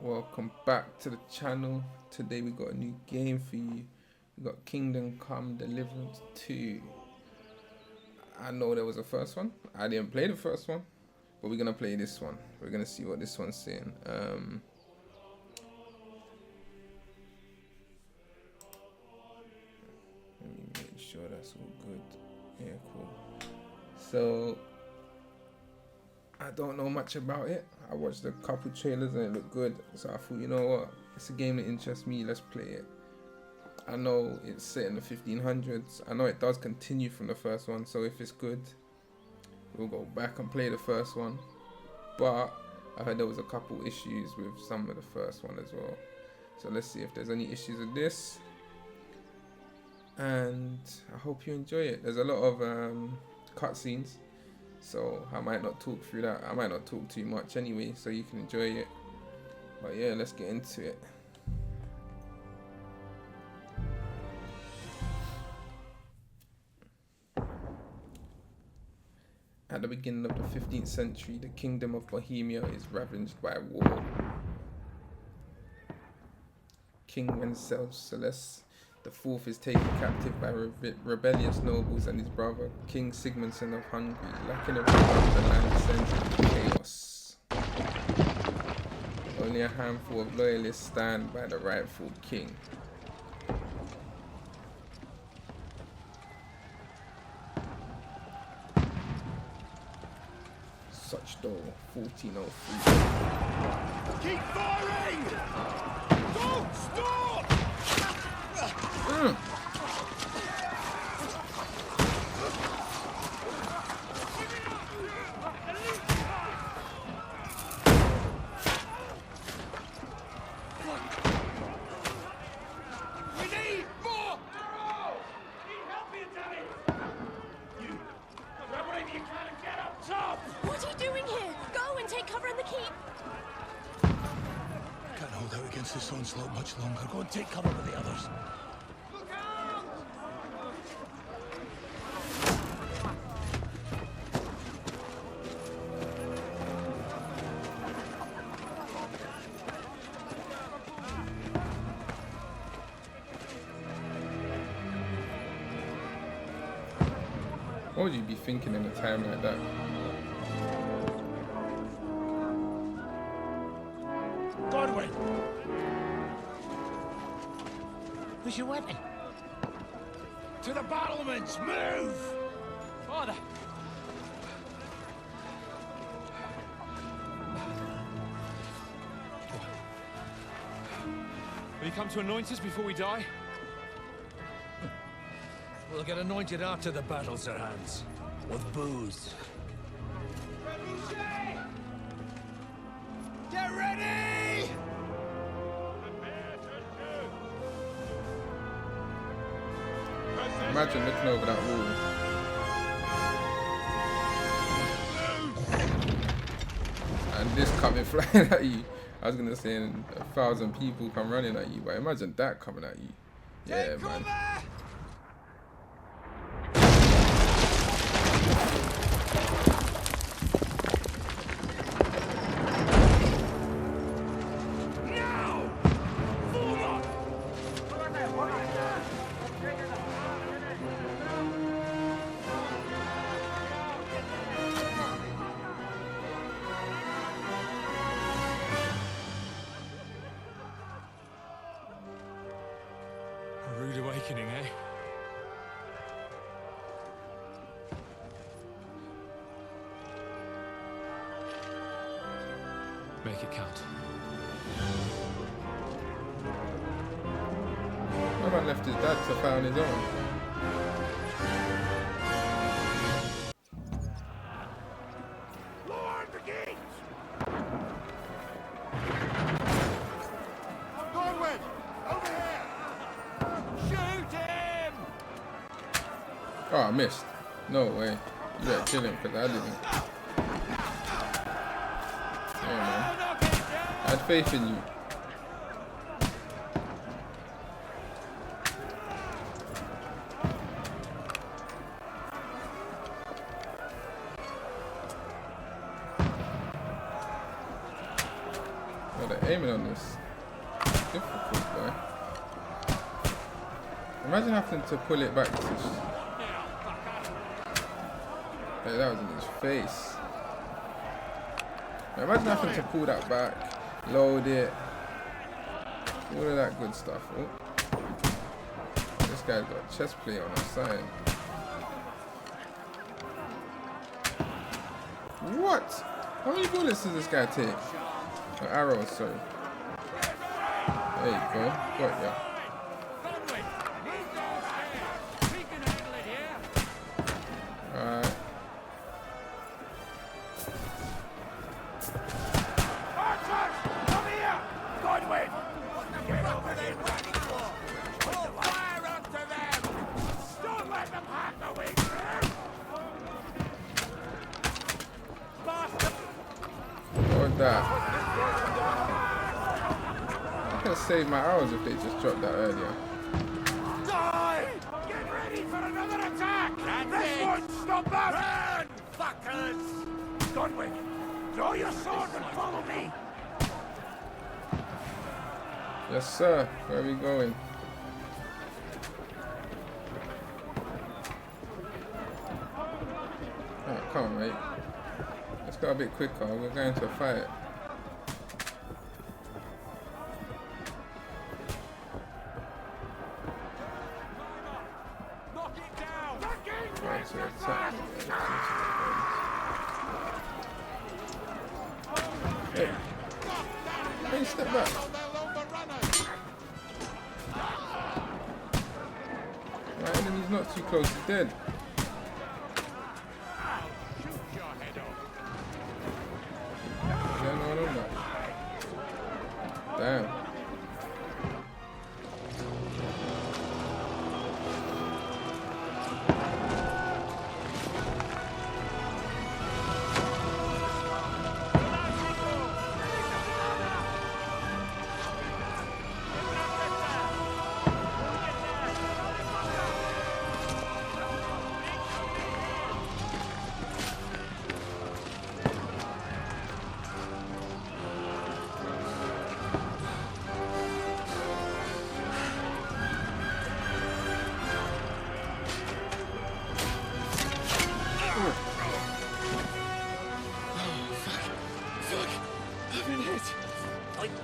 Welcome back to the channel. Today we got a new game for you. We got Kingdom Come Deliverance 2. I know there was a first one. I didn't play the first one, but we're gonna play this one. We're gonna see what this one's saying. Let me make sure that's all good. Yeah, cool. So I don't know much about it. I watched a couple trailers and it looked good, so I thought, you know what, it's a game that interests me, let's play it. I know it's set in the 1500s. I know it does continue from the first one, so if it's good, we'll go back and play the first one. But I heard there was a couple issues with some of the first one as well. So let's see if there's any issues with this. And I hope you enjoy it. There's a lot of cutscenes, so I might not talk through that. I might not talk too much anyway, so you can enjoy it. But yeah, let's get into it. At the beginning of the 15th century, the kingdom of Bohemia is ravaged by war. King Wenceslas IV is taken captive by rebellious nobles, and his brother, King Sigmundson of Hungary, lacking a regard, the land descends into chaos. Only a handful of loyalists stand by the rightful king. Such door, 1403. Keep firing! Don't stop! We need more! Need help here, Danny! You, grab whatever you can and get up top! What are you doing here? Go and take cover in the keep. Can't hold out against this onslaught much longer. Go and take cover with the others. Look out! What would you be thinking in a time like that? Godwin! Where's your weapon? To the battlements! Move! Father! Will you come to anoint us before we die? We'll get anointed after the battles are hands. With booze. Get ready! Imagine looking over that wall and this coming flying at you. I was gonna say 1,000 people come running at you, but imagine that coming at you. Yeah, man. A rude awakening, eh? Make it count. My man left his dad to found his own. Lord the gates! Godwin! Over here! Shoot him! Oh, I missed. No way. You better kill him because I didn't. Yeah, man. I had faith in you. Well, the aim aiming on this. It's difficult, boy. Imagine having to pull it back to... Hey, that was in his face. Now imagine having to pull that back, load it, all of that good stuff. Oh. This guy's got chest plate on his side. What? How many bullets does this guy take? Or arrows, sorry. There you go. Got ya. Alright. Archers! Come here! Godwin! Get over there, Randy Claw! Hold fire onto them! Don't let them have the wing! What that? I could have saved my arrows if they just dropped that earlier. Die! Get ready for another attack! This won't stop us! Run, fuckers! Godwin, draw your sword and follow me! Yes, sir. Where are we going? Oh, come on, mate. Let's go a bit quicker. We're going to a fight. Knock it down! Right, to attack. Hey. Hey, step back. My enemy's not too close, he's dead. Damn.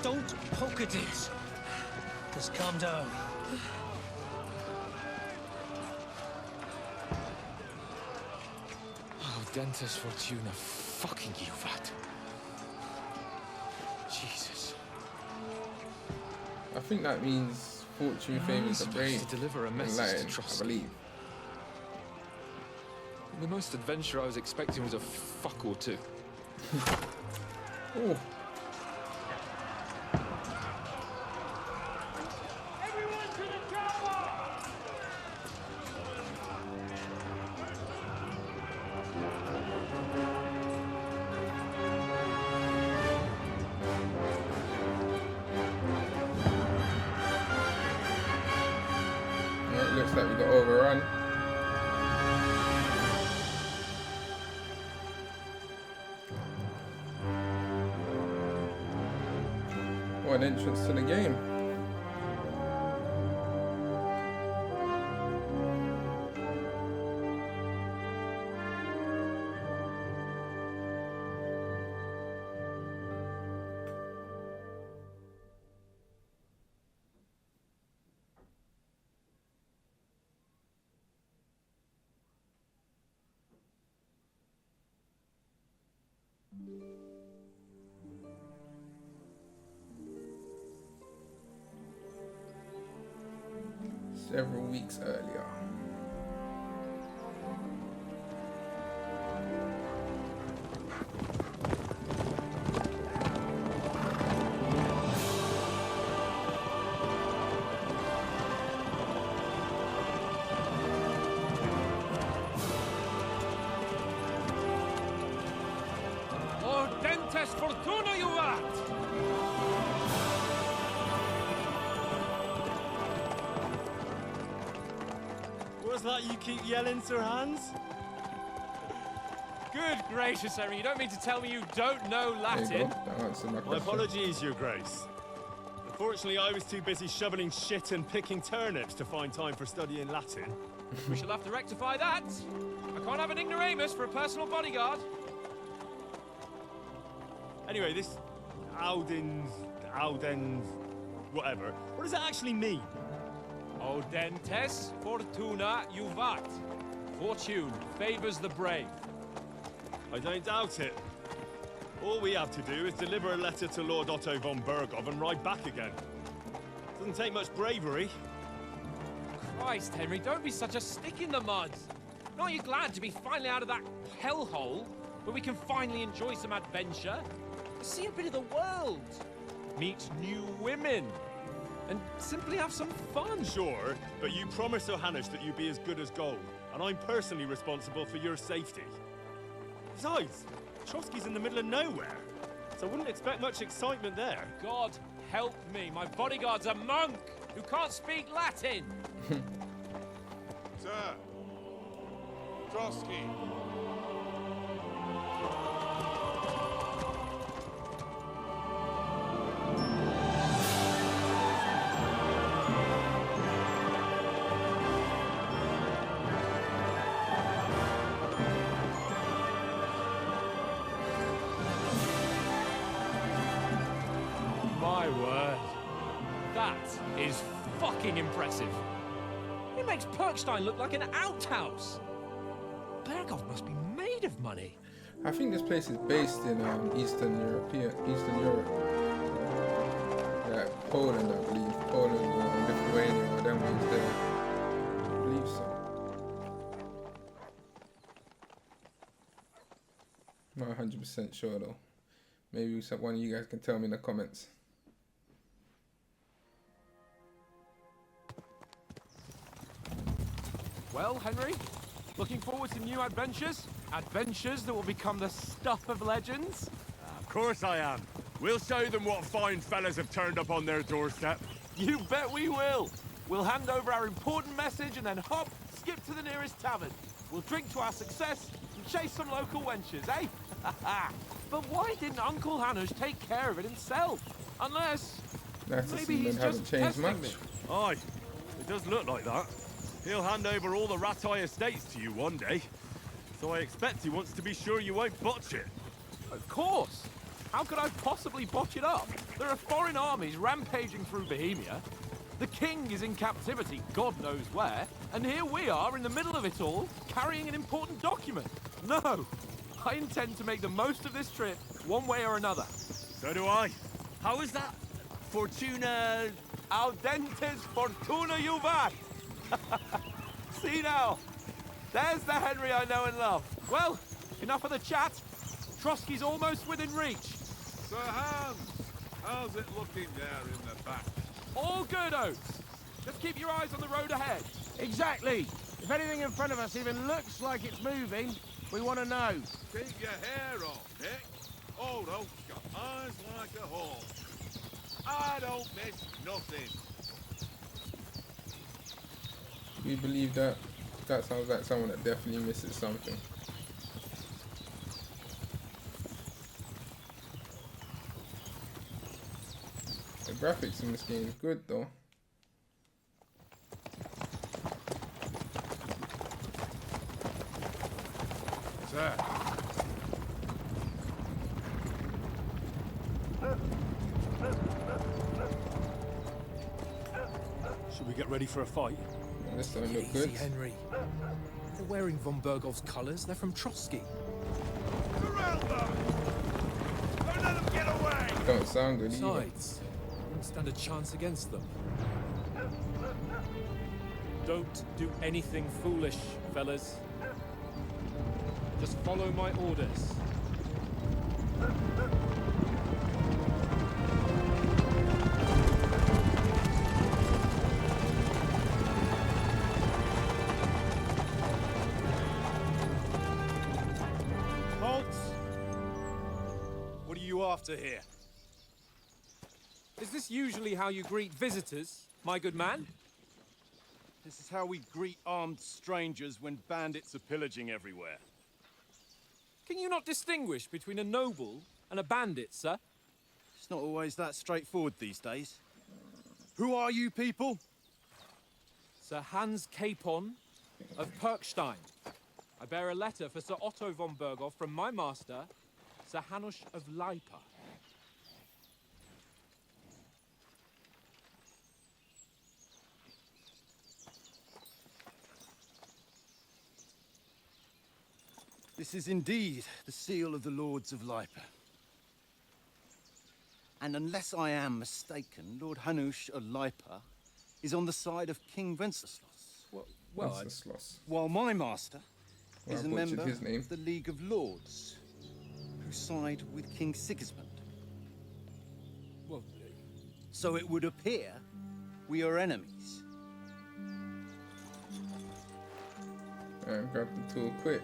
Don't poke at it. Just calm down. Oh, Dentes Fortuna, fucking you, that. Jesus. I think that means fortune favors the brave. To deliver a and message Latin, to trust. I believe. The most adventure I was expecting was a fuck or two. Oh. Everyone to the tower! Well, it looks like we got overrun. What an entrance to the game. Several weeks earlier. Oh, Dentes Fortuna, you rat! What's that you keep yelling, Sir Hans? Good. Good gracious, Henry, you don't mean to tell me you don't know There you Latin? go. That answered my My question. apologies, Your Grace. Unfortunately, I was too busy shoveling shit and picking turnips to find time for studying Latin. We shall have to rectify that. I can't have an ignoramus for a personal bodyguard. Anyway, this Audens, whatever. What does that actually mean? Audentes fortuna juvat. Fortune favors the brave. I don't doubt it. All we have to do is deliver a letter to Lord Otto von Bergov and ride back again. Doesn't take much bravery. Christ, Henry, don't be such a stick in the mud. Aren't you glad to be finally out of that hellhole where we can finally enjoy some adventure? See a bit of the world. Meet new women. And simply have some fun. Sure, but you promised Johannes that you'd be as good as gold, and I'm personally responsible for your safety. Besides, Trotsky's in the middle of nowhere, so I wouldn't expect much excitement there. God help me, my bodyguard's a monk who can't speak Latin. Sir. Trotsky. My word. That is fucking impressive. It makes Perkstein look like an outhouse. Bergov must be made of money. I think this place is based in Eastern Europe, like Poland, I believe. Poland or Lithuania or them ones there. I believe so. Not 100% sure though. Maybe one of you guys can tell me in the comments. Well, Henry, looking forward to new adventures? Adventures that will become the stuff of legends? Of course I am. We'll show them what fine fellas have turned up on their doorstep. You bet we will. We'll hand over our important message and then hop, skip to the nearest tavern. We'll drink to our success and chase some local wenches, eh? But why didn't Uncle Hanush take care of it himself? Unless maybe he's haven't just changed testing much. me. Aye, it does look like that. He'll hand over all the Ratai estates to you one day. So I expect he wants to be sure you won't botch it. Of course. How could I possibly botch it up? There are foreign armies rampaging through Bohemia. The king is in captivity, God knows where. And here we are in the middle of it all, carrying an important document. No, I intend to make the most of this trip, one way or another. So do I. How is that? Fortuna... Audentes fortuna juvat. See now, there's the Henry I know and love. Well, enough of the chat. Trotsky's almost within reach. Sir Hans, how's it looking there in the back? All good, Oates. Just keep your eyes on the road ahead. Exactly. If anything in front of us even looks like it's moving, we want to know. Keep your hair on, Nick. Old Oak's got eyes like a hawk. I don't miss nothing. We believe that. That sounds like someone that definitely misses something. The graphics in this game is good though. Sir. Should we get ready for a fight? This don't look good. Easy, Henry. They're wearing von Bergov's colours. They're from Trotsky. Surround them! Don't let them get away! Don't sound good either. Besides, wouldn't stand a chance against them. Don't do anything foolish, fellas. Just follow my orders. What are you after here? Is this usually how you greet visitors, my good man? This is how we greet armed strangers when bandits are pillaging everywhere. Can you not distinguish between a noble and a bandit, sir? It's not always that straightforward these days. Who are you people? Sir Hans Capon of Perkstein. I bear a letter for Sir Otto von Berghoff from my master, Sir Hanush of Leipa. This is indeed the seal of the Lords of Leipa. And unless I am mistaken, Lord Hanush of Leipa is on the side of King Wenceslas. Wenceslas. While my master is a member his name. of the League of Lords, who side with King Sigismund. Well, So it would appear we are enemies. And grab the tool quick.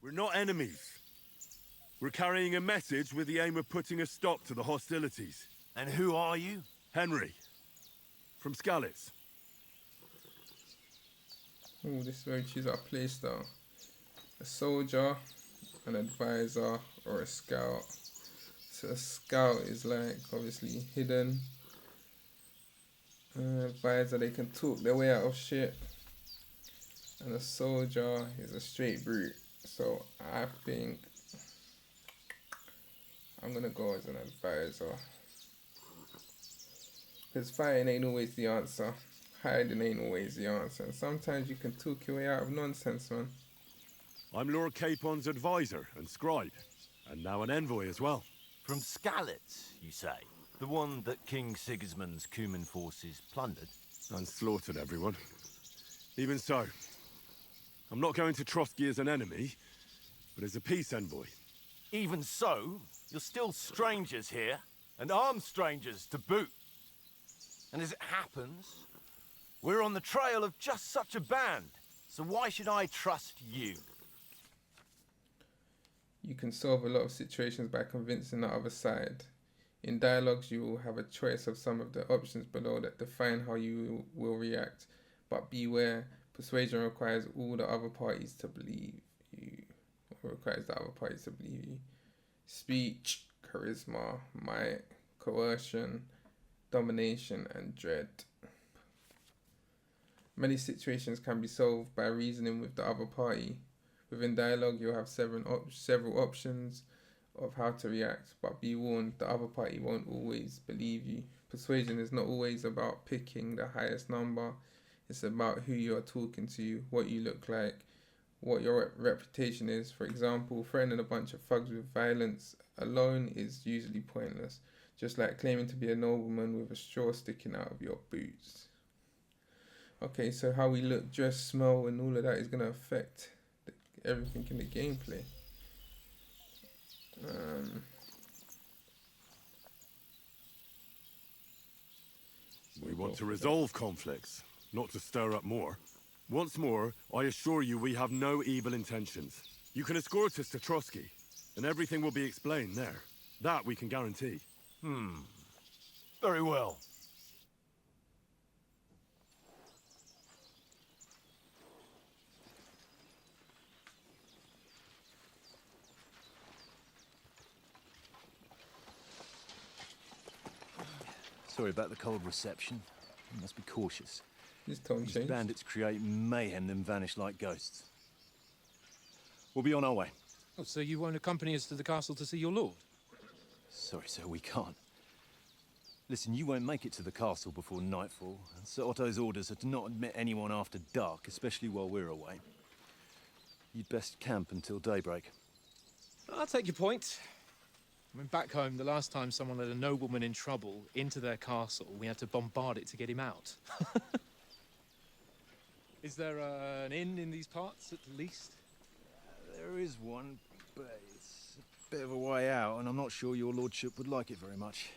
We're not enemies. We're carrying a message with the aim of putting a stop to the hostilities. And who are you? Henry. From Skalitz. Oh, this is where we choose our playstyle. A soldier, an advisor, or a scout. So a scout is like obviously hidden. Advisor, they can talk their way out of shit. And a soldier is a straight brute. So I think I'm gonna go as an advisor. Because fighting ain't always the answer. Hiding ain't always the answer. And sometimes you can talk your way out of nonsense, man. I'm Lord Capon's advisor and scribe. And now an envoy as well. From Skalitz, you say? The one that King Sigismund's Cuman forces plundered? And slaughtered everyone. Even so, I'm not going to Trotsky as an enemy, but as a peace envoy. Even so, you're still strangers here, and armed strangers to boot. And as it happens, we're on the trail of just such a band, so why should I trust you? You can solve a lot of situations by convincing the other side. In dialogues, you will have a choice of some of the options below that define how you will react. But beware, persuasion requires all the other parties to believe you. Or requires the other parties to believe you. Speech, charisma, might, coercion, domination, and dread. Many situations can be solved by reasoning with the other party. Within dialogue, you'll have several options of how to react, but be warned, the other party won't always believe you. Persuasion is not always about picking the highest number. It's about who you are talking to, what you look like, what your reputation is. For example, threatening a bunch of thugs with violence alone is usually pointless, just like claiming to be a nobleman with a straw sticking out of your boots. Okay, so how we look, dress, smell, and all of that is going to affect everything in the gameplay. We want to resolve conflicts, not to stir up more. Once more, I assure you we have no evil intentions. You can escort us to Trotsky, and everything will be explained there. That we can guarantee. Very well. Sorry about the cold reception. You must be cautious. This tone These change. bandits create mayhem, then vanish like ghosts. We'll be on our way. Oh, so you won't accompany us to the castle to see your lord? Sorry, sir, we can't. Listen, you won't make it to the castle before nightfall. And Sir Otto's orders are to not admit anyone after dark, especially while we're away. You'd best camp until daybreak. I'll take your point. I mean, back home, the last time someone let a nobleman in trouble into their castle, we had to bombard it to get him out. Is there an inn in these parts, at least? There is one, but it's a bit of a way out, and I'm not sure your lordship would like it very much.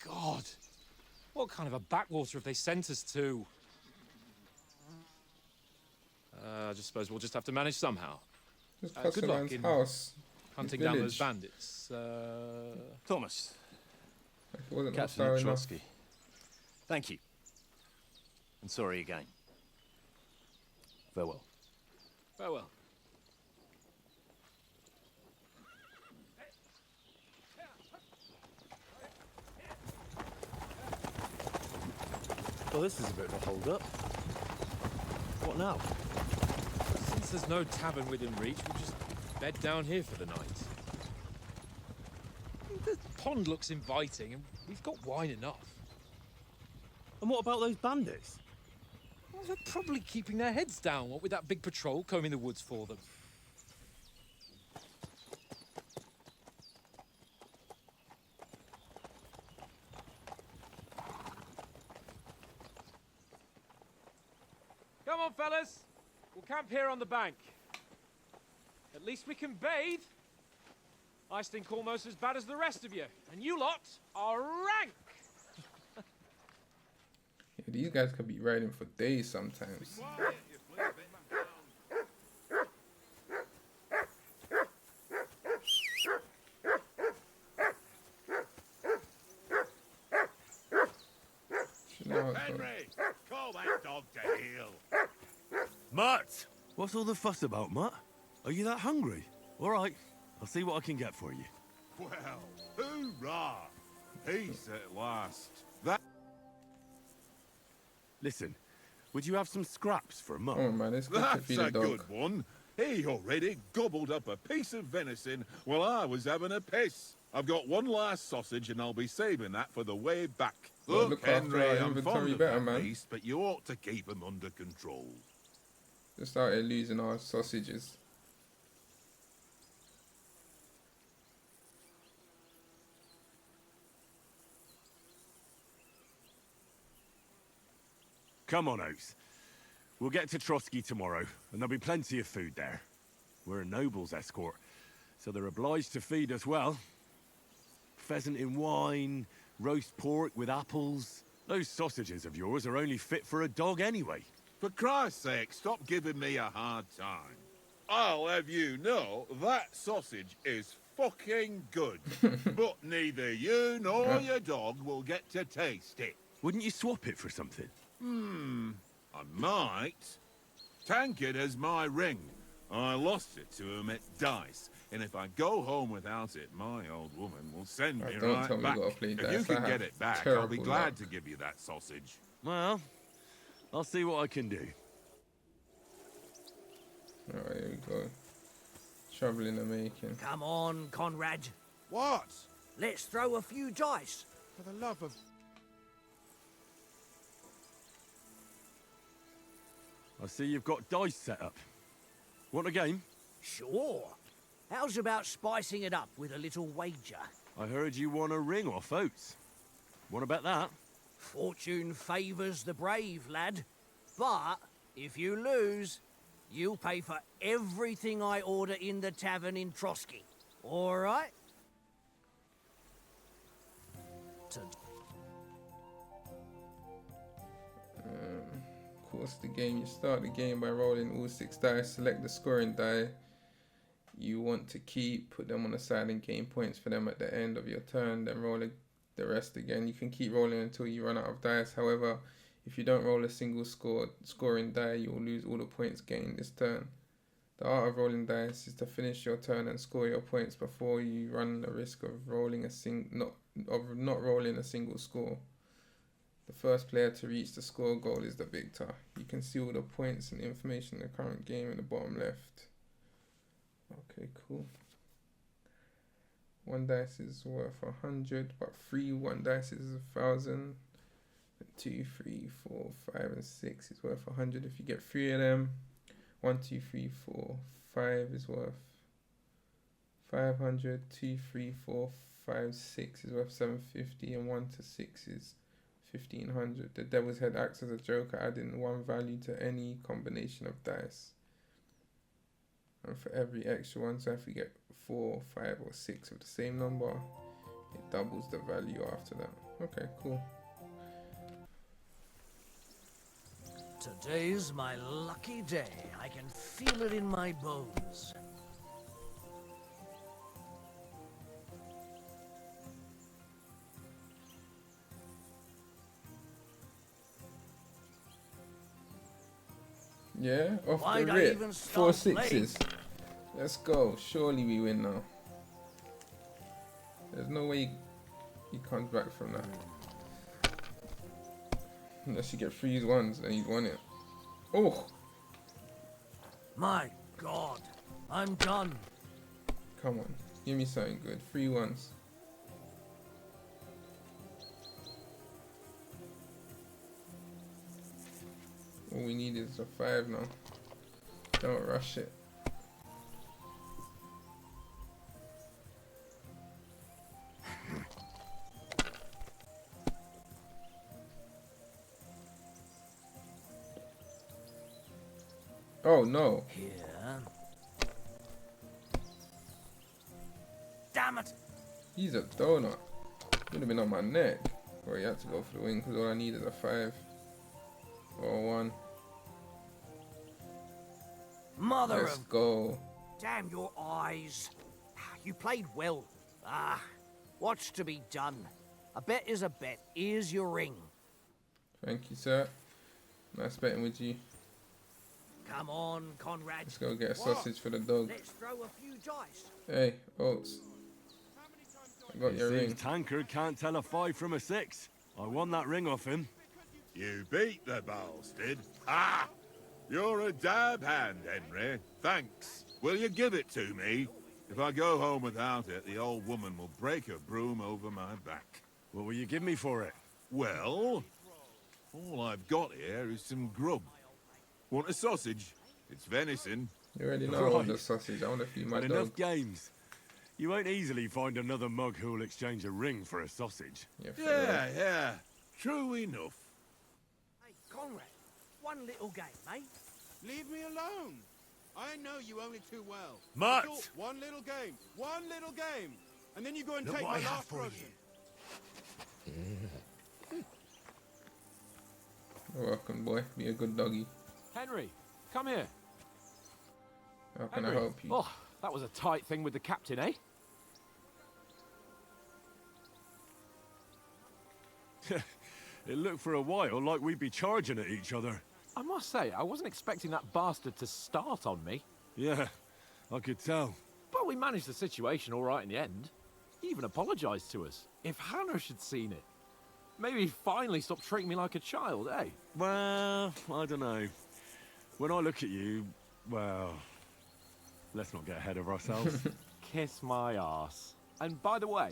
God! What kind of a backwater have they sent us to? I just suppose we'll just have to manage somehow. Just Good luck Castellan's in- house. hunting down those village. bandits. Thomas, It wasn't Captain hostile enough. Trotsky. Thank you. And sorry again. Farewell. Farewell. Well, this is a bit of a hold-up. What now? Since there's no tavern within reach, we'll just bed down here for the night. The pond looks inviting, and we've got wine enough. And what about those bandits? Well, they're probably keeping their heads down, what with that big patrol combing the woods for them. Come on, fellas. We'll camp here on the bank. At least we can bathe. I stink almost as bad as the rest of you. And you lot are rank. Yeah, these guys could be riding for days sometimes. You know, Henry, call that dog to heel. Mutt! What's all the fuss about, Mutt? Are you that hungry? All right, I'll see what I can get for you. Well, hoorah! Peace at last. That. Listen, would you have some scraps for a Mutt? oh man, it's good to That's feed a a dog. good one. He already gobbled up a piece of venison while I was having a piss. I've got one last sausage and I'll be saving that for the way back. Well, look after Henry, our I'm inventory fond of better, that man. beast, but you ought to keep him under control. Just out here losing our sausages. Come on, Oates. We'll get to Trotsky tomorrow, and there'll be plenty of food there. We're a noble's escort, so they're obliged to feed us well. Pheasant in wine, roast pork with apples. Those sausages of yours are only fit for a dog anyway. For Christ's sake, stop giving me a hard time. I'll have you know that sausage is fucking good. But neither you nor your dog will get to taste it. Wouldn't you swap it for something? I might. Tankard has my ring. I lost it to him at dice, and if I go home without it, my old woman will send me Don't right tell me back. you gotta play If dice. you I can have get it back, I'll be terrible glad luck. to give you that sausage. Well, I'll see what I can do. Alright, here we go. Trouble in the making. Come on, Conrad. What? Let's throw a few dice. For the love of... I see you've got dice set up. Want a game? Sure. How's about spicing it up with a little wager? I heard you won a ring off Oates. Want to bet that? Fortune favours the brave, lad. But if you lose, you'll pay for everything I order in the tavern in Trotsky. All right? Of course, the game, you start the game by rolling all 6 dice, select the scoring die you want to keep, put them on the side and gain points for them at the end of your turn, then roll the rest again. You can keep rolling until you run out of dice. However, if you don't roll a single scoring die, you will lose all the points gained this turn. The art of rolling dice is to finish your turn and score your points before you run the risk of not rolling a single score. The first player to reach the score goal is the victor. You can see all the points and information in the current game in the bottom left. Okay, cool. 1 dice is worth 100, but 3 1 dice is 1,000. 2, 3, 4, 5, and 6 is worth 100 if you get 3 of them. 1, 2, 3, 4, 5 is worth 500. 2, 3, 4, 5, 6 is worth 750, and 1 to 6 is 1,500. The Devil's Head acts as a joker, adding 1 value to any combination of dice. And for every extra one, so if we get 4, 5, or 6 of the same number, it doubles the value after that. Okay, cool. Today's my lucky day. I can feel it in my bones. Yeah, off Why'd the I rip. even 4 start sixes. Let's go. Surely we win now. There's no way he comes back from that. Unless you get 3s and he's won it. Oh! My God, I'm done. Come on. Give me something good. 3s. All we need is a 5 now. Don't rush it. Oh no. Here. Damn it! He's a donut. Would have been on my neck. Or he had to go for the win because all I need is a 5 or a 1. Mother Let's of... go. Damn your eyes. You played well. Ah, what's to be done? A bet is a bet. Here's your ring. Thank you, sir. Nice betting with you. Come on, Conrad. Let's go get a sausage for the dog. Let's throw a few dice. Hey, Oats. I got your ring. Tankard can't tell a 5 from a 6. I won that ring off him. You beat the bastard. Ah! You're a dab hand, Henry. Thanks. Will you give it to me? If I go home without it, the old woman will break her broom over my back. What will you give me for it? Well, all I've got here is some grub. Want a sausage? It's venison. You already know I want the sausage. I want to feed my And dog. enough games. You won't easily find another mug who'll exchange a ring for a sausage. Yeah. True enough. Hey, Conrad, one little game, mate. Leave me alone. I know you only too well. Mutt! So, one little game, and then you go and Look take what my I have last for groschen. You're welcome, boy. Be a good doggy. Henry, come here. How can Henry. I help you? Oh, that was a tight thing with the captain, eh? It looked for a while like we'd be charging at each other. I must say, I wasn't expecting that bastard to start on me. Yeah, I could tell. But we managed the situation all right in the end. He even apologized to us. If Hannah had seen it, maybe he'd finally stop treating me like a child, eh? Well, I don't know. When I look at you, well, let's not get ahead of ourselves. Kiss my arse. And by the way,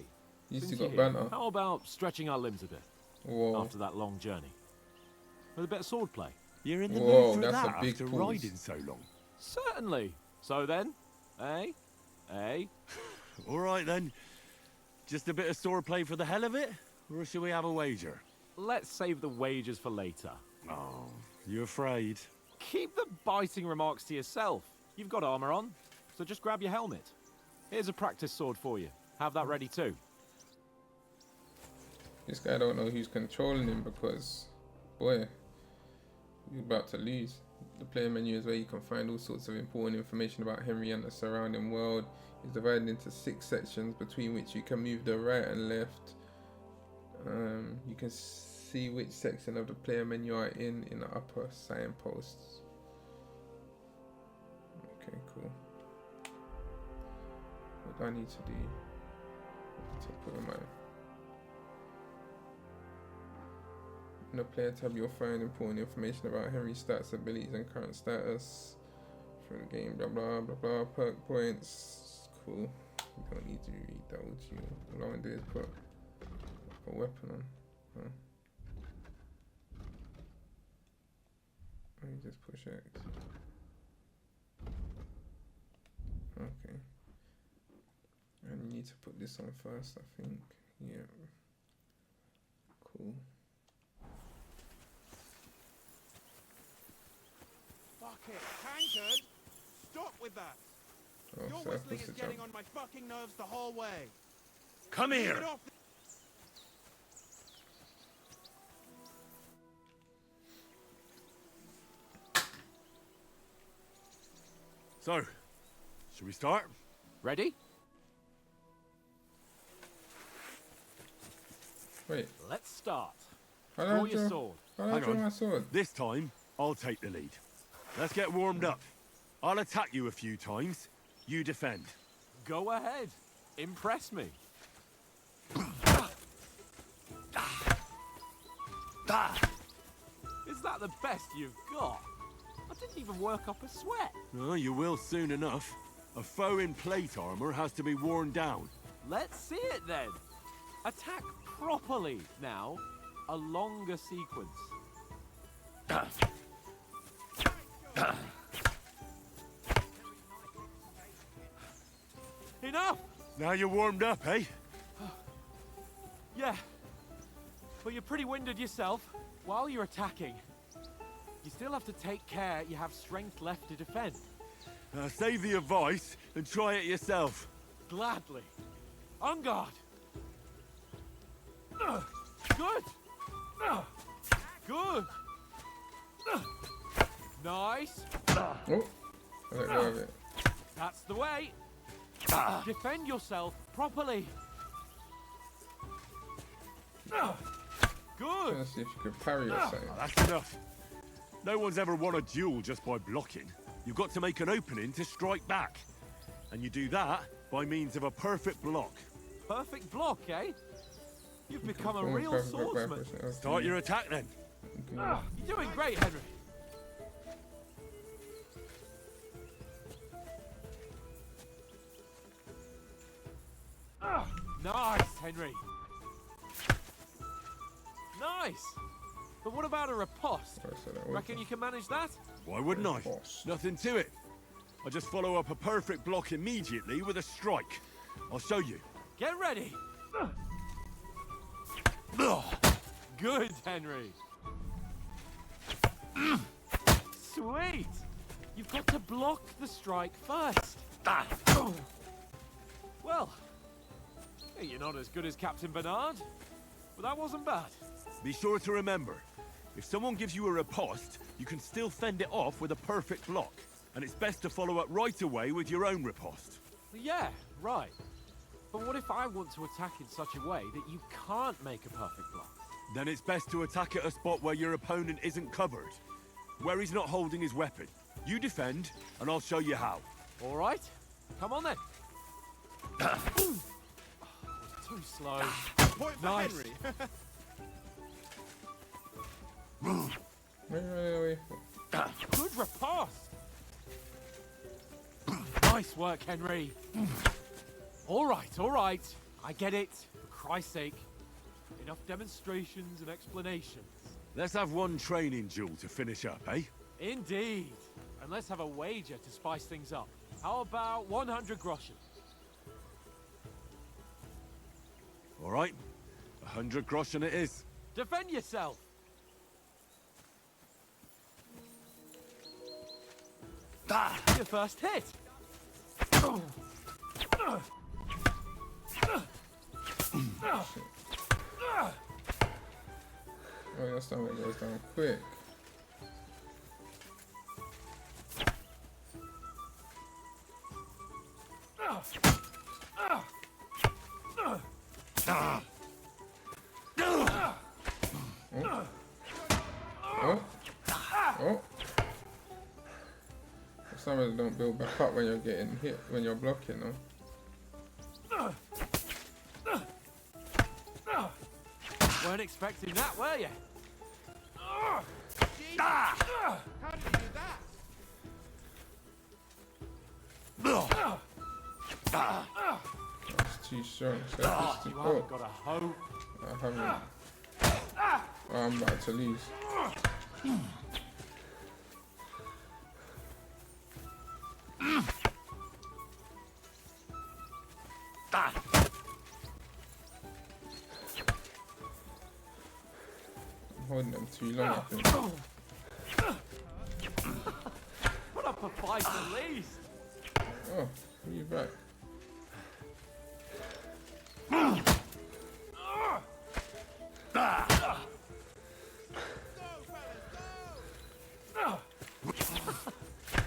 You since still got you're here, banter. how about stretching our limbs a bit Whoa. after that long journey? With a bit of swordplay. You're in the Whoa, mood for that's a that big after pause. riding so long. Certainly. So then, eh? Eh? All right then. Just a bit of swordplay for the hell of it? Or shall we have a wager? Let's save the wagers for later. Oh, you afraid? Keep the biting remarks to yourself. You've got armor on, so just grab your helmet. Here's a practice sword for you. Have that ready too. This guy don't know who's controlling him because, boy, you're about to lose. The player menu is where you can find all sorts of important information about Henry and the surrounding world. It's divided into 6 sections between which you can move the right and left. You can see which section of the player menu are in the upper signposts. Okay, cool. What do I need to do? To put in my... In the player tab, you'll find important information about Henry's stats, abilities, and current status for the game. Blah blah blah blah. Perk points. Cool. You don't need to read that, would you? All I want to do is put a weapon on. Huh? Let me just push X. Okay. And you need to put this on first, I think. Yeah. Cool. Fuck it, Tankard! Stop with that! Oh, Your so I whistling pushed is the getting jump. on my fucking nerves the whole way. Come here! Get off So, should we start? Ready? Wait, Let's start. how Draw do I your draw? sword. How do I Hang draw on. my sword? This time, I'll take the lead. Let's get warmed up. I'll attack you a few times. You defend. Go ahead. Impress me. Is that the best you've got? I didn't even work up a sweat. Oh, you will soon enough. A foe in plate armor has to be worn down. Let's see it then. Attack properly now. A longer sequence. Enough! Now you're warmed up, eh? Yeah. But you're pretty winded yourself. While you're attacking, you still have to take care you have strength left to defend. Save the advice and try it yourself. Gladly. On guard. Good. Good. Nice. Oh, let go of it. That's the way. Defend yourself properly. Good. Let's see if you can parry or something. That's enough. No one's ever won a duel just by blocking. You've got to make an opening to strike back. And you do that by means of a perfect block. Perfect block, eh? You've become a real swordsman. Start your attack then. You're doing great, Henry. Nice, Henry. Nice. But what about a riposte? Reckon you can manage that? Why wouldn't I? Nothing to it. I just follow up a perfect block immediately with a strike. I'll show you. Get ready. Good, Henry. Sweet. You've got to block the strike first. Well, you're not as good as Captain Bernard, but that wasn't bad. Be sure to remember, if someone gives you a riposte, you can still fend it off with a perfect block. And it's best to follow up right away with your own riposte. Yeah, right. But what if I want to attack in such a way that you can't make a perfect block? Then it's best to attack at a spot where your opponent isn't covered. Where he's not holding his weapon. You defend, and I'll show you how. All right. Come on then. Too slow. Point for Nice. Henry. Wait. Good riposte. Nice work, Henry. All right. I get it. For Christ's sake. Enough demonstrations and explanations. Let's have one training duel to finish up, eh? Indeed. And let's have a wager to spice things up. How about 100 groschen? All right. 100 groschen it is. Defend yourself. Your first hit. Oh, that's not what goes down quick. Oh. Some of them don't build back up when you're getting hit, when you're blocking, no? Weren't expecting that, were you? How did you do that? That's too strong. So You haven't got a hope. I haven't. Oh, I'm about to lose. I'm holding them too long, I think. Put up a fight at least. Oh, are you back?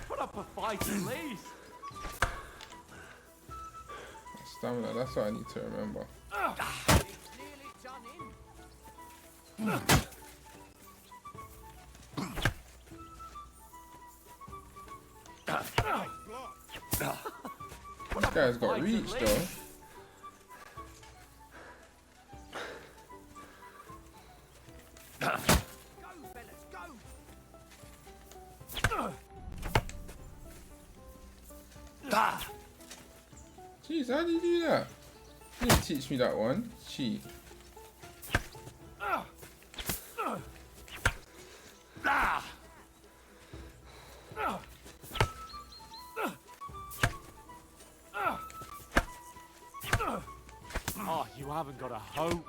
Put up a fight at least. Stamina, that's what I need to remember. It's nearly done in. Guy's got Fight at reach though. least. Go, fellas, go! Jeez, how do you do that? You didn't teach me that one. Cheat. Oh, you haven't got a hope.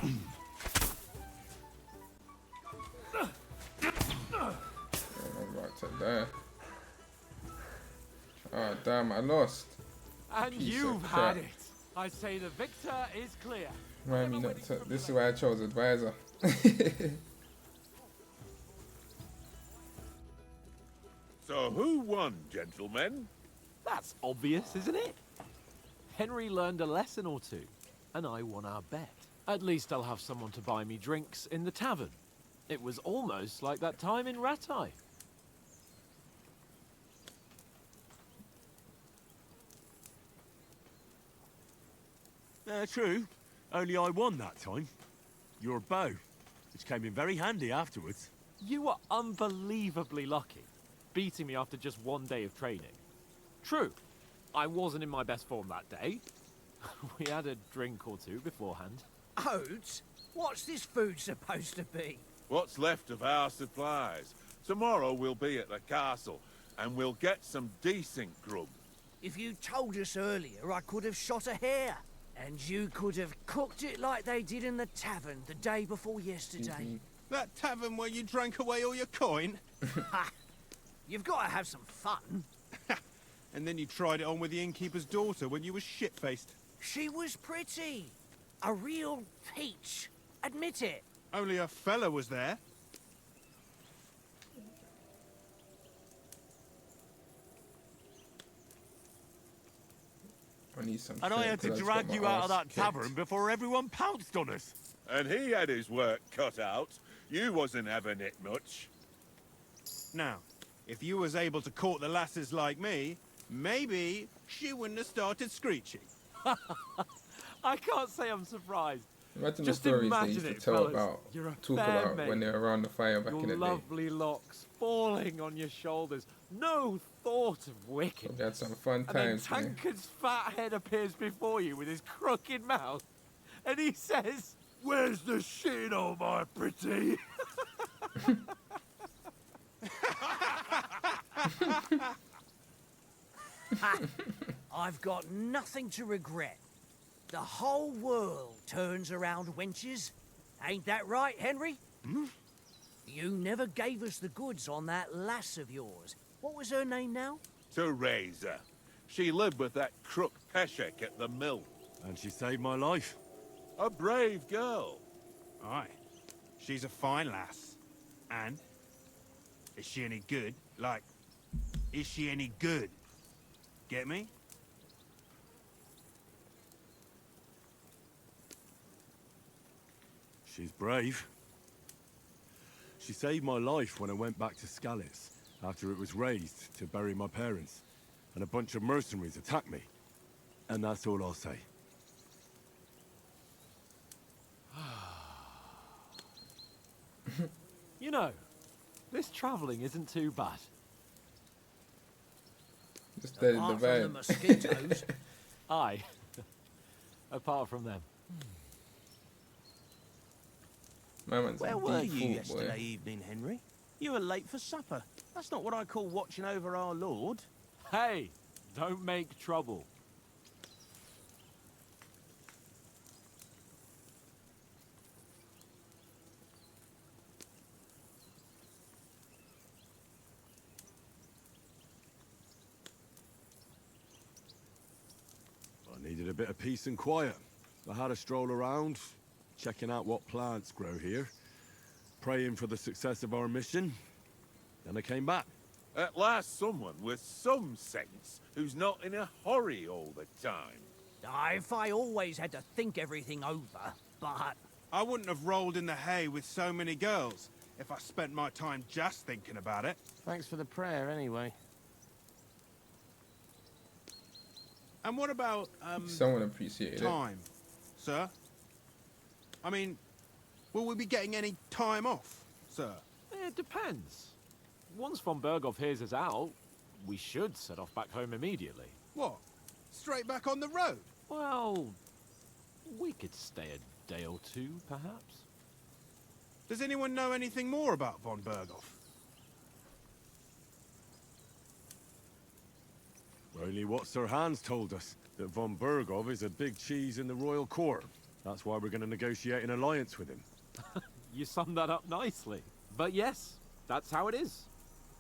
I'm about to die. Oh damn, I lost. And Piece of you've crap. had it. I say the victor is clear. Remind me not to. This is why I chose advisor. So who won, gentlemen? That's obvious, isn't it? Henry learned a lesson or two, and I won our bet. At least I'll have someone to buy me drinks in the tavern. It was almost like that time in Rattay. True. Only I won that time. Your bow, which came in very handy afterwards. You were unbelievably lucky, beating me after just one day of training. True, I wasn't in my best form that day. We had a drink or two beforehand. Oats? What's this food supposed to be? What's left of our supplies. Tomorrow we'll be at the castle, and we'll get some decent grub. If you told us earlier, I could have shot a hare. And you could have cooked it like they did in the tavern the day before yesterday. That tavern where you drank away all your coin? Ha! You've got to have some fun. And then you tried it on with the innkeeper's daughter when you were shit-faced. She was pretty. A real peach. Admit it. Only a fella was there. I need some. And I had to drag you out of that tavern before everyone pounced on us. And he had his work cut out. You wasn't having it much. Now, if you was able to court the lasses like me, maybe she wouldn't have started screeching. I can't say I'm surprised. Imagine Just the stories they imagine used to it, tell fellas. about, You're a talk fair about mate. when they're around the fire back in Your the day. lovely locks falling on your shoulders. No thought of wicked. We had some fun And then times, man. Tankard's fat head appears before you with his crooked mouth. And he says, "Where's the shit, oh my pretty?" I've got nothing to regret. The whole world turns around wenches. Ain't that right, Henry? You never gave us the goods on that lass of yours. What was her name now? Teresa. She lived with that crook Peshek at the mill. And she saved my life. A brave girl. Aye. She's a fine lass. And? Is she any good? Like, is she any good? Get me? She's brave. She saved my life when I went back to Skalitz after it was raised to bury my parents. And a bunch of mercenaries attacked me. And that's all I'll say. You know, this travelling isn't too bad. Just dead in the Apart from the van. mosquitoes. Aye. Apart from them. Man's Where a were deep you thought, yesterday boy. evening, Henry? You were late for supper. That's not what I call watching over our Lord. Hey, don't make trouble. I needed a bit of peace and quiet. I had a stroll around, checking out what plants grow here, praying for the success of our mission. Then I came back. At last someone with some sense who's not in a hurry all the time. If I always had to think everything over, but... I wouldn't have rolled in the hay with so many girls if I spent my time just thinking about it. Thanks for the prayer, anyway. And what about, Someone appreciated it. time, sir? I mean, will we be getting any time off, sir? It depends. Once von Berghoff hears us out, we should set off back home immediately. What? Straight back on the road? Well, we could stay a day or two, perhaps. Does anyone know anything more about von Berghoff? Only what Sir Hans told us, that von Berghoff is a big cheese in the royal court. That's why we're going to negotiate an alliance with him. You summed that up nicely. But yes, that's how it is.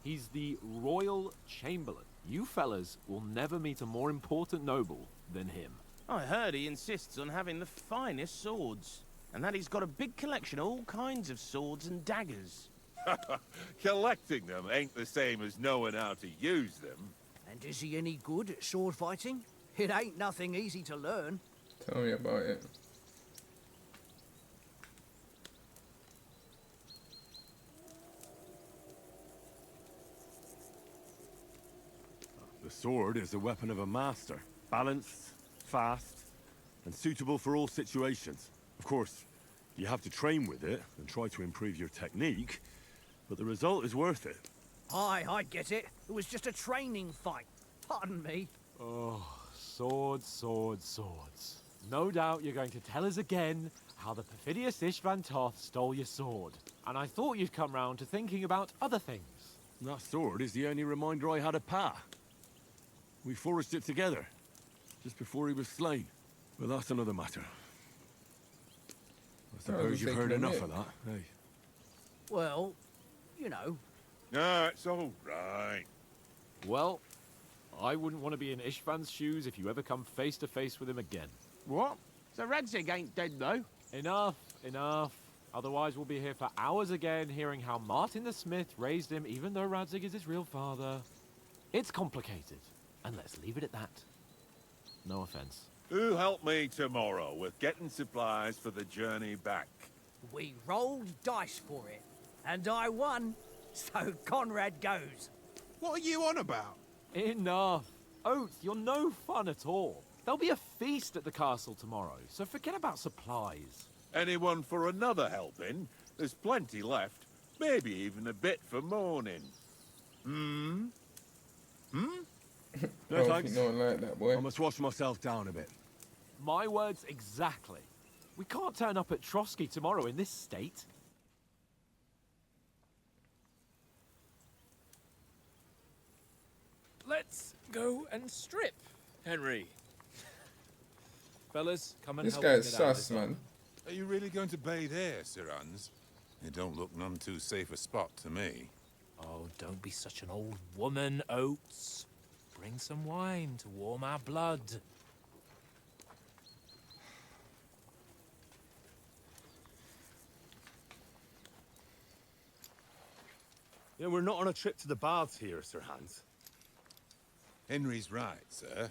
He's the Royal Chamberlain. You fellas will never meet a more important noble than him. I heard he insists on having the finest swords, and that he's got a big collection of all kinds of swords and daggers. Collecting them ain't the same as knowing how to use them. And is he any good at sword fighting? It ain't nothing easy to learn. Tell me about it. The sword is the weapon of a master. Balanced, fast, and suitable for all situations. Of course, you have to train with it and try to improve your technique, but the result is worth it. Aye, I get it. It was just a training fight. Pardon me. Oh, swords, swords, swords. No doubt you're going to tell us again how the perfidious Istvan Toth stole your sword. And I thought you'd come round to thinking about other things. That sword is the only reminder I had of Pa. We forged it together, just before he was slain. But that's another matter. I suppose you've heard enough of that, hey? Well, you know. No, it's all right. Well, I wouldn't want to be in Istvan's shoes if you ever come face to face with him again. What? So Radzig ain't dead, though? Enough, enough. Otherwise we'll be here for hours again hearing how Martin the Smith raised him even though Radzig is his real father. It's complicated, and let's leave it at that. No offense. Who helped me tomorrow with getting supplies for the journey back? We rolled dice for it, and I won, so Conrad goes. What are you on about? Enough. Oath, you're no fun at all. There'll be a feast at the castle tomorrow, so forget about supplies. Anyone for another helping? There's plenty left. Maybe even a bit for morning. No Oh, thanks. you don't like that, boy. I must wash myself down a bit. My words exactly. We can't turn up at Trotsky tomorrow in this state. Let's go and strip, Henry. Fellas, come and This help guy's me get out of sus, this man. Are you really going to bathe here, Sir Hans? It don't look none too safe a spot to me. Oh, don't be such an old woman, Oates. Bring some wine to warm our blood. Yeah, we're not on a trip to the baths here, Sir Hans. Henry's right, sir.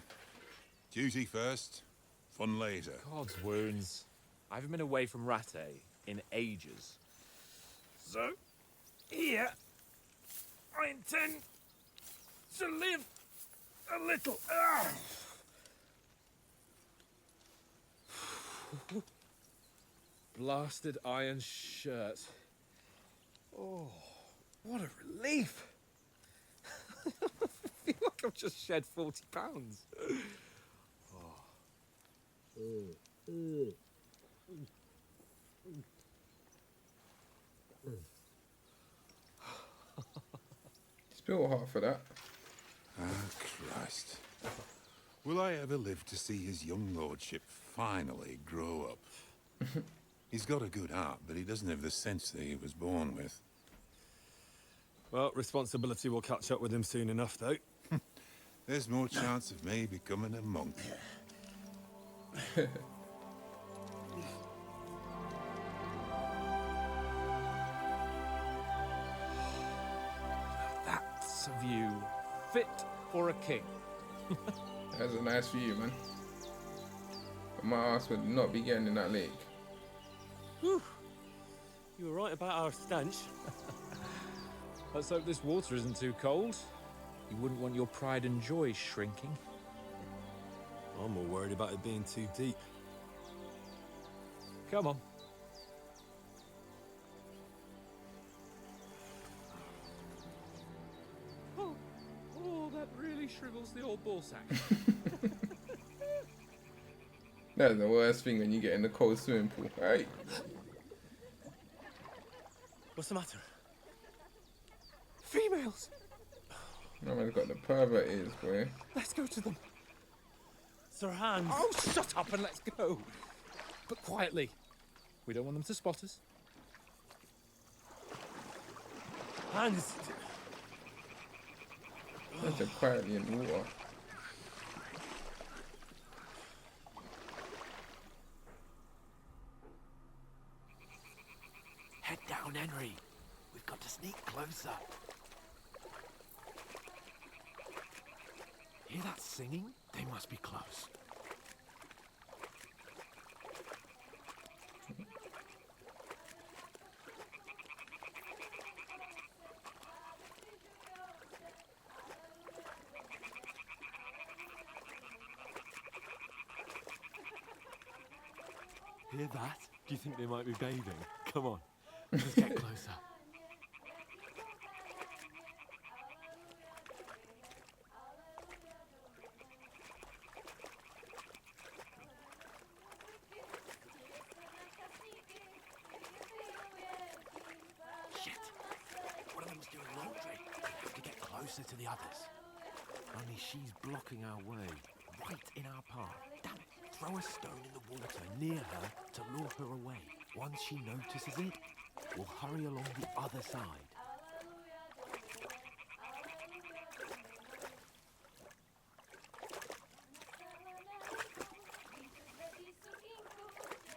Duty first, fun later. God's wounds. I haven't been away from Rattay in ages. So, here, I intend to live a little. Blasted iron shirt. Oh, what a relief. I feel like I've just shed 40 pounds. Spill hot for that. Ah, Christ. Will I ever live to see his young lordship finally grow up? He's got a good heart, but he doesn't have the sense that he was born with. Well, responsibility will catch up with him soon enough, though. There's more chance of me becoming a monk. That's a view fit for a king. That's a nice view, man. But my ass would not be getting in that lake. Whew. You were right about our stench. Let's hope this water isn't too cold. You wouldn't want your pride and joy shrinking. I'm more worried about it being too deep. Come on. Oh, that really shrivels the old ball sack. That's the worst thing when you get in the cold swimming pool. Right? What's the matter? Females! No man's got the pervert ears, boy. Let's go to them. Sir Hans. Oh, shut up and let's go. But quietly. We don't want them to spot us. Hans. That's a quietly in water. Head down, Henry. We've got to sneak closer. Hear that singing? They must be close. Hear that? Do you think they might be bathing? Come on, let's get closer. Shit! One of them's doing laundry. We have to get closer to the others. Only she's blocking our way, right in our path. Damn it! Throw a stone in the water near her to lure her away. Once she notices it, we'll hurry along the other side.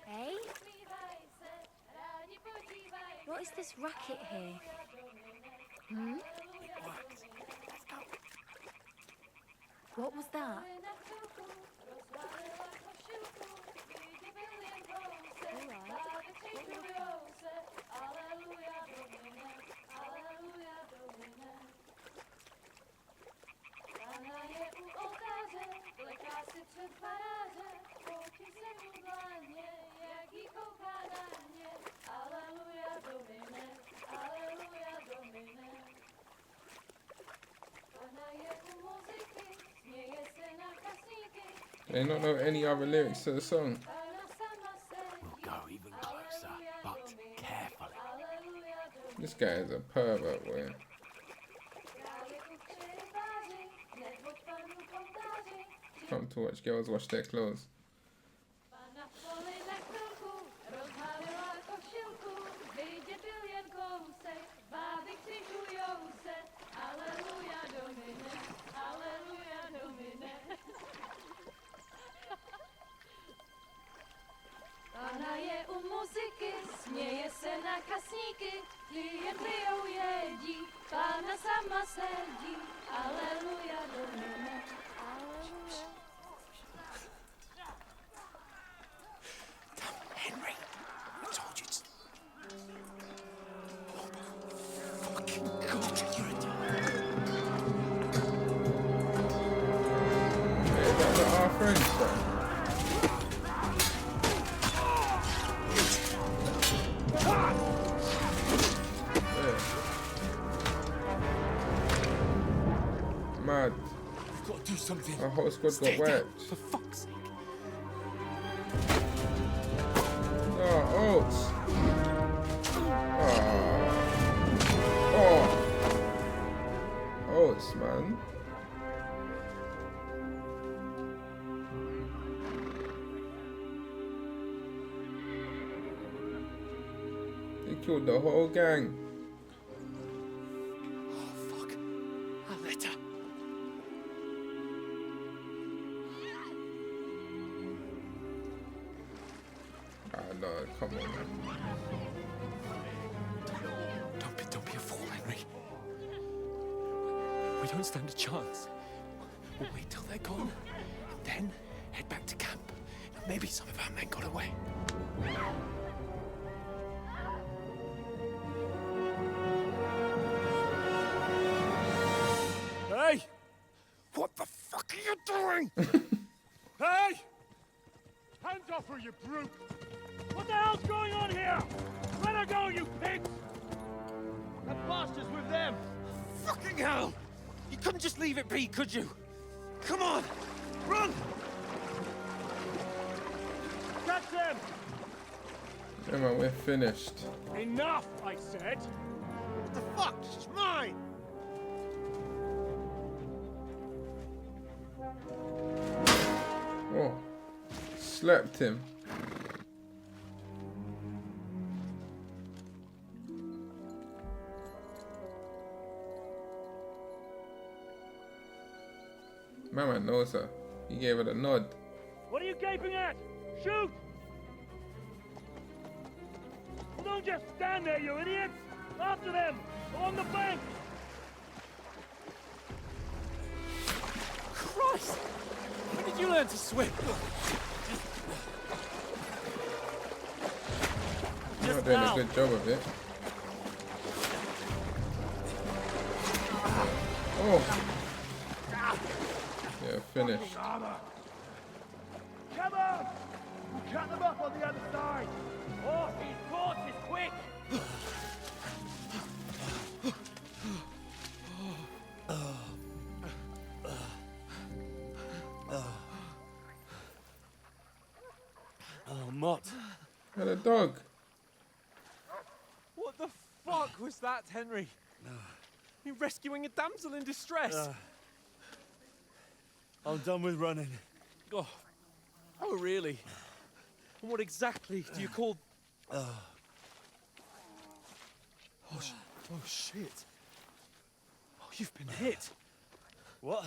Hey? What is this racket here? Hmm? It worked. Let's go. What was that? They don't know any other lyrics to the song. We'll go even closer, but carefully. This guy is a pervert, boy. Come to watch girls wash their clothes. Pana je u muzyky, směje se na kasníky, klienty ją jedí, Pana sama sedí, aleluja Domine, aleluja. Henry, I told you to... Oh, fucking God, you're a... Hey, that's our friends, son. Mad. We've got to do something. Our whole squad got wiped. For fuck's sake. Oh, oats. Oh. Oats, man. They killed the whole gang. No, come on, man. Don't be a fool, Henry. We don't stand a chance. We'll wait till they're gone, and then head back to camp. Maybe some of our men got away. Hey! What the fuck are you doing? Hey! off her, you brute! What the hell's going on here? Let her go, you pigs! That bastard's with them! Fucking hell! You couldn't just leave it be, could you? Come on! Run! Catch them! Yeah, man, we're finished. Enough, I said! What the fuck? She's mine! Oh, slapped him. Mama knows her. He gave her the nod. What are you gaping at? Shoot! Well, don't just stand there, you idiots! After them! Along the bank! Christ! When did you learn to swim? You're not doing a good job of it. Oh! Yeah, finished. Come on! We'll cut them up on the other side! Oh, these horses, quick! Oh, Mott. And a dog. What the fuck was that, Henry? You rescuing a damsel in distress? I'm done with running. Oh, really? And what exactly do you call... Oh, shit. Oh, you've been hit. What?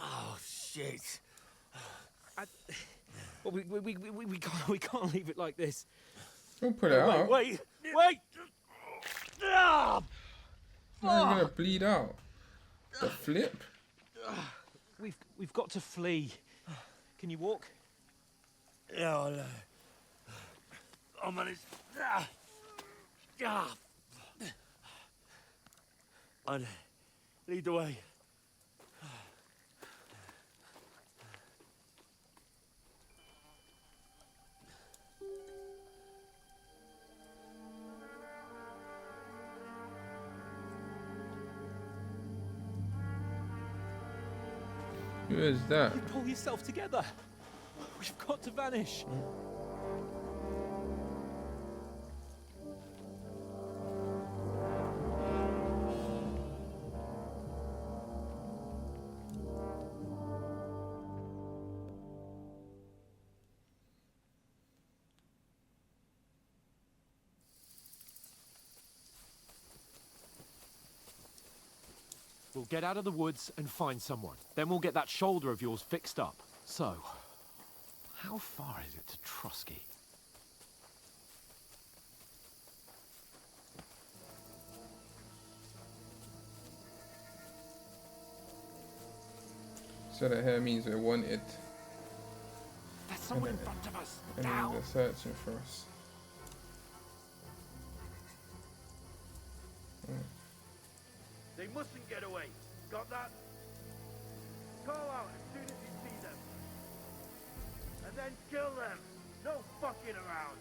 Oh, shit. Well, we can't leave it like this. Don't put it out. Wait! Now you're gonna bleed out. The flip? We've got to flee. Can you walk? Yeah, I'll manage. I'd lead the way. Who is that? You pull yourself together. We've got to vanish. We'll get out of the woods and find someone. Then we'll get that shoulder of yours fixed up. So, how far is it to Trusky? So that here means we're wanted. There's someone in front of us. And Now. they're searching for us. They mustn't get away. Got that? Call out as soon as you see them. And then kill them. No fucking around.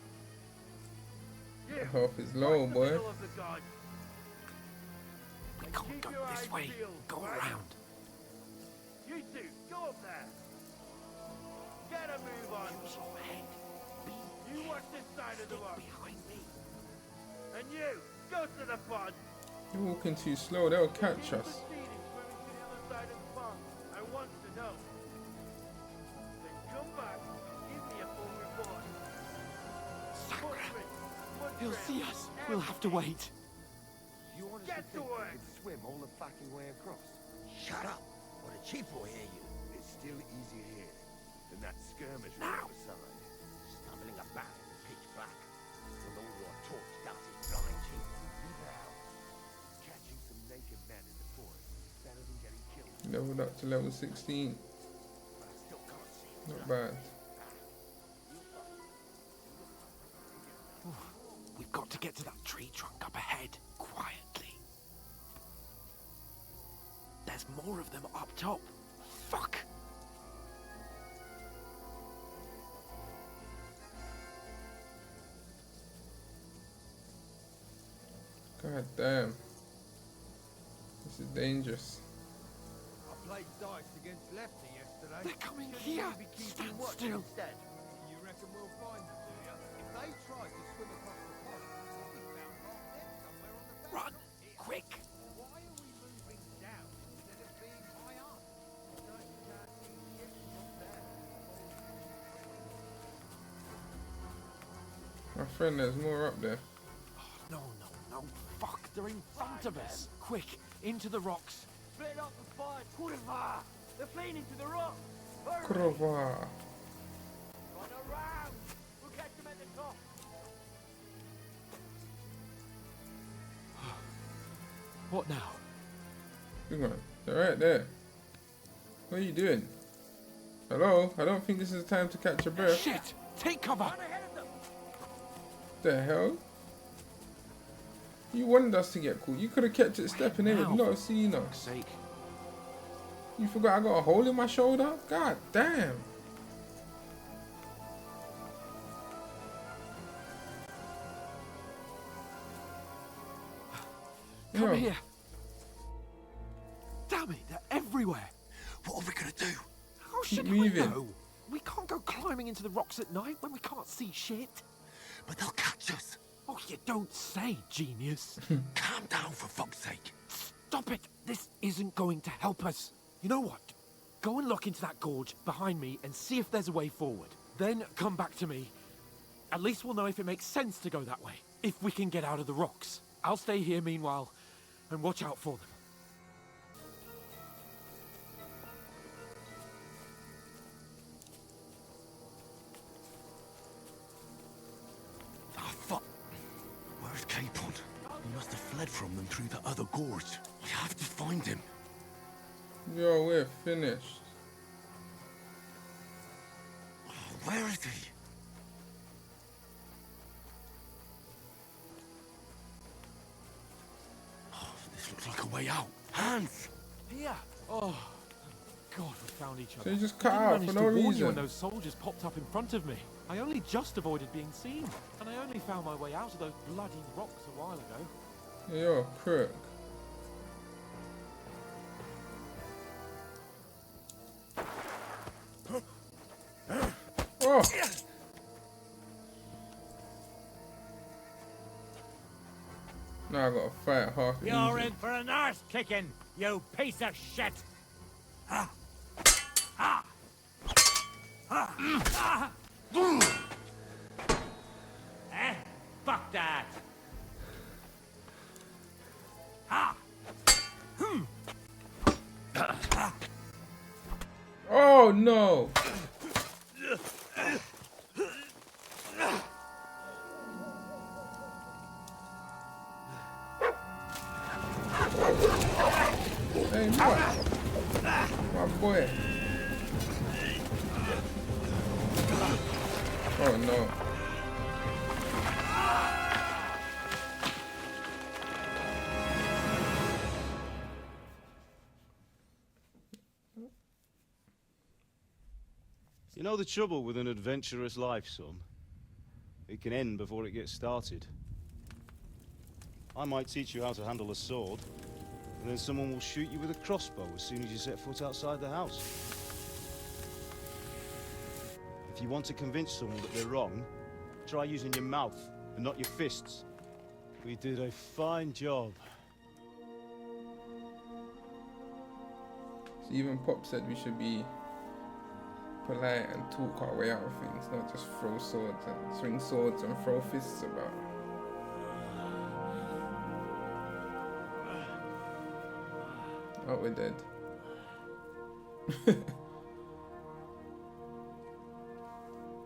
The health is low, boy. We can't go this way. Go around. You two, go up there. Get a move on. Use your head. You watch this side of the rock. Behind me. And you, go to the pond. You're walking too slow, they'll catch us. I want to know. Then come back, give me a full report. He'll see us. We'll have to wait. You want us to think you could swim all the fucking way across? Shut up, or the chief will hear you. It's still easier here than that skirmish on the Now. other side. Stumbling about in the pitch black, with all your torch darted blind you. Leave it out. Catching some naked men in the forest is better than getting killed. Leveled up to level 16. But I still can't see it. Not bad. We've got to get to that tree trunk up ahead, quietly. There's more of them up top. Fuck! damn. This is dangerous. I played dice against Lefty yesterday. They're coming Shouldn't here. you be keeping Stand watch still. instead? You reckon we'll find them, do you? If they tried to swim across the pond, we'll be found half dead somewhere on the bank. Run, not here. quick. Why are we moving down instead of being high up? Certain can't see shit from there. My friend, there's more up there. No. Fuck, they're in front of us. Quick, into the rocks. Split up and fight. Kurva! They're fleeing into the rock. Hurry! Kurwa. Run around! We'll catch them at the top. What now? Hang on. They're right there. What are you doing? Hello? I don't think this is the time to catch your breath. Shit! Take cover! The hell? You wanted us to get caught. You could have kept it stepping in. You'd not have seen us. Sake. You forgot I got a hole in my shoulder? God damn. Come Yo. here. Damn it, they're everywhere. What are we gonna do? How should Keep we moving. know? We can't go climbing into the rocks at night when we can't see shit. But they'll catch us. Oh, you don't say, genius. Calm down, for fuck's sake. Stop it. This isn't going to help us. You know what? Go and look into that gorge behind me and see if there's a way forward. Then come back to me. At least we'll know if it makes sense to go that way. If we can get out of the rocks. I'll stay here meanwhile and watch out for them. Ah, fuck. Where's Capon? He must have fled from them through the other gorge. We have to find him. Yo, we're finished. Where is he? Oh, this looks like a way out. Hans! Here. Oh, God, we found each other. So you just cut I out didn't for manage no to warn you reason. when those soldiers popped up in front of me. I only just avoided being seen, and I only found my way out of those bloody rocks a while ago. Yo, crook. Oh! Now I gotta fight half You're easy. in for an arse kicking, you piece of shit! Eh? Fuck that! Oh no! Hey, my boy. Oh no. You know the trouble with an adventurous life, son? It can end before it gets started. I might teach you how to handle a sword, and then someone will shoot you with a crossbow as soon as you set foot outside the house. If you want to convince someone that they're wrong, try using your mouth and not your fists. We did a fine job. So even Pop said we should be polite and talk our way out of things, not just throw swords and swing swords and throw fists about. Oh, we're dead.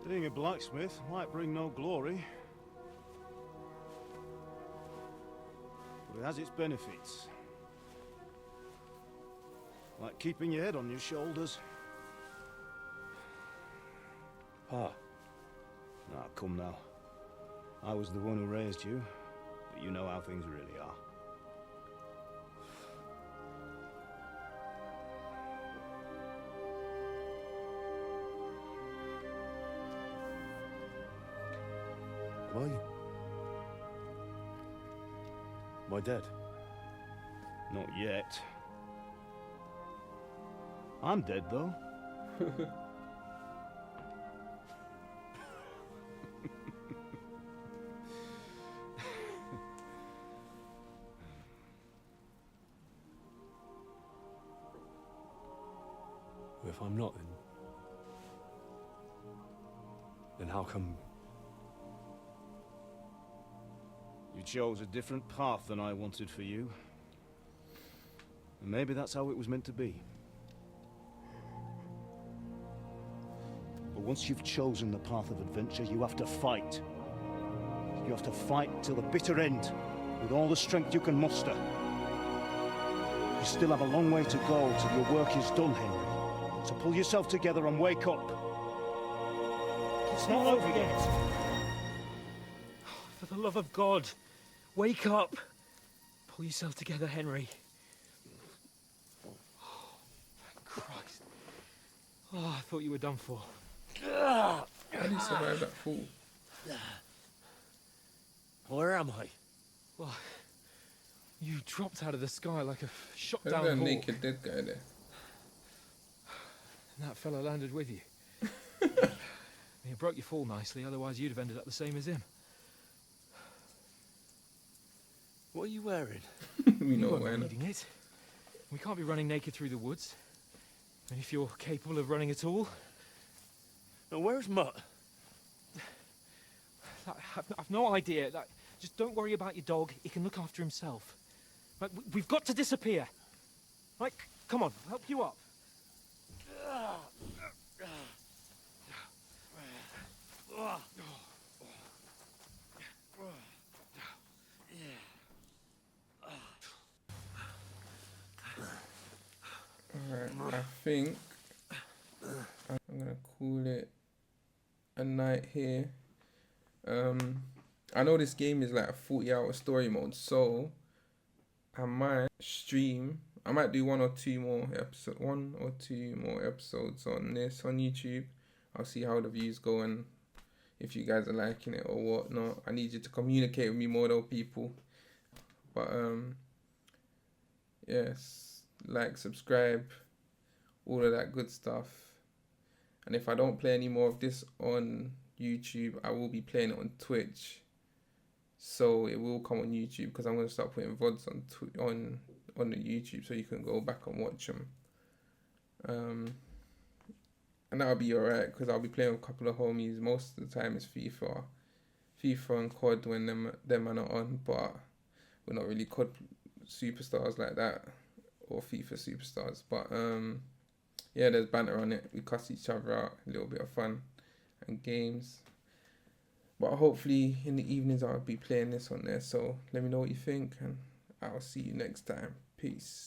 Being a blacksmith might bring no glory, but it has its benefits. Like keeping your head on your shoulders. Pa. Nah, come now. I was the one who raised you, but you know how things really are. My boy dead? Not yet. I'm dead, though. If I'm not, then how come... You chose a different path than I wanted for you. And maybe that's how it was meant to be. But once you've chosen the path of adventure, you have to fight. You have to fight till the bitter end, with all the strength you can muster. You still have a long way to go till your work is done, Henry. So pull yourself together and wake up. It's not over yet. For the love of God, wake up. Pull yourself together, Henry. Oh, thank Christ. Oh, I thought you were done for. How did he survive that fall? Where am I? Well, you dropped out of the sky like a shot There's down a hawk. naked dead guy there. And that fella landed with you. You broke your fall nicely, otherwise you'd have ended up the same as him. What are you wearing? We know weren't when. needing it. We can't be running naked through the woods. And if you're capable of running at all... Now, where's Mutt? I've no idea. Just don't worry about your dog. He can look after himself. Like, we've got to disappear. Like, come on, I'll help you up. Alright, I think I'm gonna call it a night here. I know this game is like a 40-hour story mode, so I might stream. I might do one or two more episodes on this on YouTube. I'll see how the views go and if you guys are liking it or whatnot. I need you to communicate with me more though, people. But yes, like, subscribe, all of that good stuff. And if I don't play any more of this on YouTube, I will be playing it on Twitch. So it will come on YouTube because I'm going to start putting VODs on the YouTube so you can go back and watch them. And that'll be alright because I'll be playing with a couple of homies. Most of the time it's FIFA and COD when them are not on, but we're not really COD superstars like that or FIFA superstars. But yeah, there's banter on it. We cuss each other out, a little bit of fun and games. But hopefully in the evenings I'll be playing this on there. So let me know what you think and I'll see you next time. Peace.